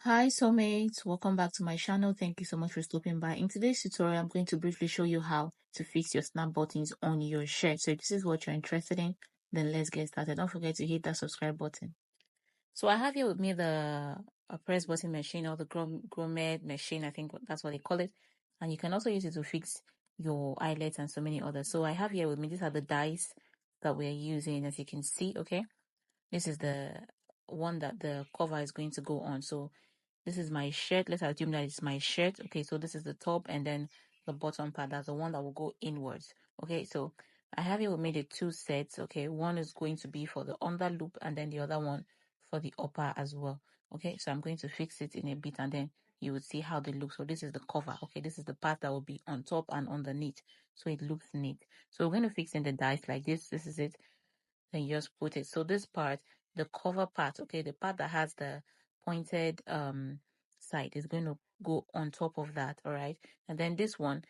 Hi soulmates, welcome back to my channel. Thank you so much for stopping by. In today's tutorial, I'm going to briefly show you how to fix your snap buttons on your shirt. So if this is what you're interested in, then let's get started. Don't forget to hit that subscribe button. So I have here with me the press button machine, or the grommet machine. I think that's what they call it. And you can also use it to fix your eyelets and so many others. So I have here with me, these are the dies that we're using, as you can see. Okay, this is the one that the cover is going to go on. So this is my shirt. Let's assume that it's my shirt. Okay, so this is the top, and then the bottom part, that's the one that will go inwards. Okay, so I have here, we made it two sets. Okay, one is going to be for the under loop, and then the other one for the upper as well. Okay, so I'm going to fix it in a bit, and then you will see how they look. So this is the cover. Okay, this is the part that will be on top and underneath, so it looks neat. So we're going to fix in the dice like this. This is it. Then you just put it. So this part, the cover part, okay, the part that has the pointed side is going to go on top of that. All right, and then this one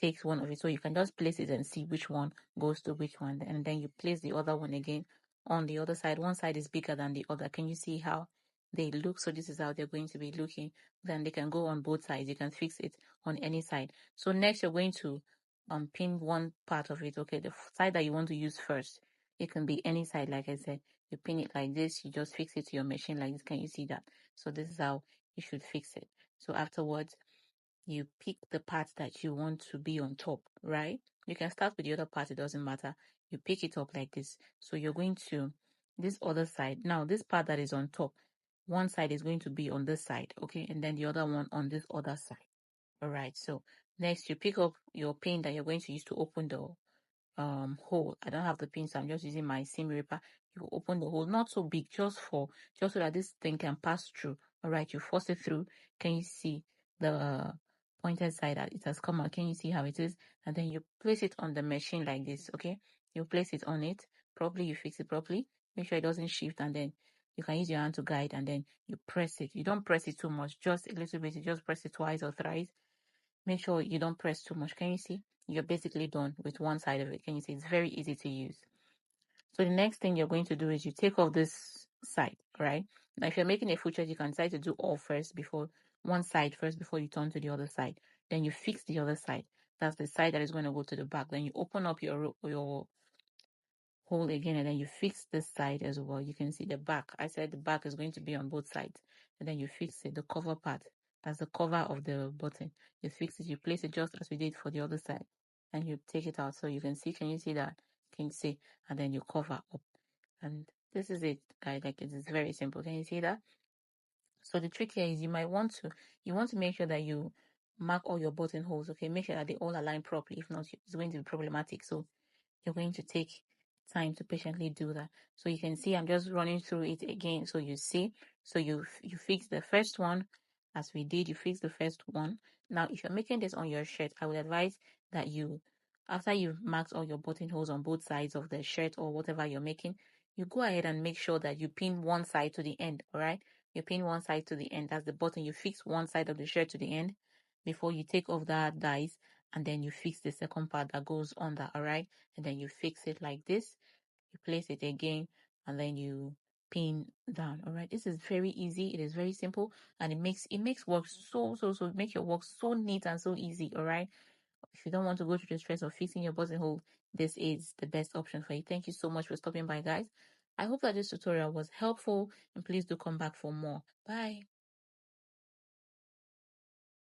takes one of it, so you can just place it and see which one goes to which one, and then you place the other one again on the other side. One side is bigger than the other. Can you see how they look? So this is how they're going to be looking. Then they can go on both sides. You can fix it on any side. So next you're going to pin one part of it. Okay, the side that you want to use first, it can be any side. Like I said, you pin it like this, you just fix it to your machine like this. Can you see that? So this is how you should fix it. So afterwards, you pick the part that you want to be on top, right? You can start with the other part, it doesn't matter. You pick it up like this. So you're going to this other side. Now, this part that is on top, one side is going to be on this side, okay? And then the other one on this other side. All right. So next, you pick up your pin that you're going to use to open the hole. I don't have the pin, so I'm just using my seam ripper. You open the hole, not so big, just so that this thing can pass through. All right, you force it through. Can you see the pointed side that it has come out? Can you see how it is? And then you place it on the machine like this. Okay, you place it on it properly. You fix it properly. Make sure it doesn't shift, and then you can use your hand to guide, and then you press it. You don't press it too much, just a little bit. You just press it twice or thrice. Make sure you don't press too much. Can you see? You're basically done with one side of it. Can you see? It's very easy to use. So the next thing you're going to do is you take off this side, right? Now, if you're making a full chest, you can decide to do all first before one side first before you turn to the other side. Then you fix the other side. That's the side that is going to go to the back. Then you open up your hole again, and then you fix this side as well. You can see the back. I said the back is going to be on both sides, and then you fix it, the cover part. That's the cover of the button. You fix it, you place it just as we did for the other side, and you take it out so you can see. Can you see that? Can you see? And then you cover up, and this is it, guys. Like, it is very simple. Can you see that? So the trick here is you want to make sure that you mark all your buttonholes. Okay, make sure that they all align properly. If not, it's going to be problematic. So you're going to take time to patiently do that. So you can see I'm just running through it again. So you see, so you fix the first one as we did. You fix the first one. Now, if you're making this on your shirt, I would advise that you, after you've marked all your buttonholes on both sides of the shirt or whatever you're making, you go ahead and make sure that you pin one side to the end. All right, you pin one side to the end. That's the button. You fix one side of the shirt to the end before you take off that dies, and then you fix the second part that goes under. All right, and then you fix it like this. You place it again, and then you pin down. All right, this is very easy. It is very simple, and it makes work so make your work so neat and so easy. All right, if you don't want to go through the stress of fixing your buttonhole, this is the best option for you. Thank you so much for stopping by, guys. I hope that this tutorial was helpful, and please do come back for more. Bye.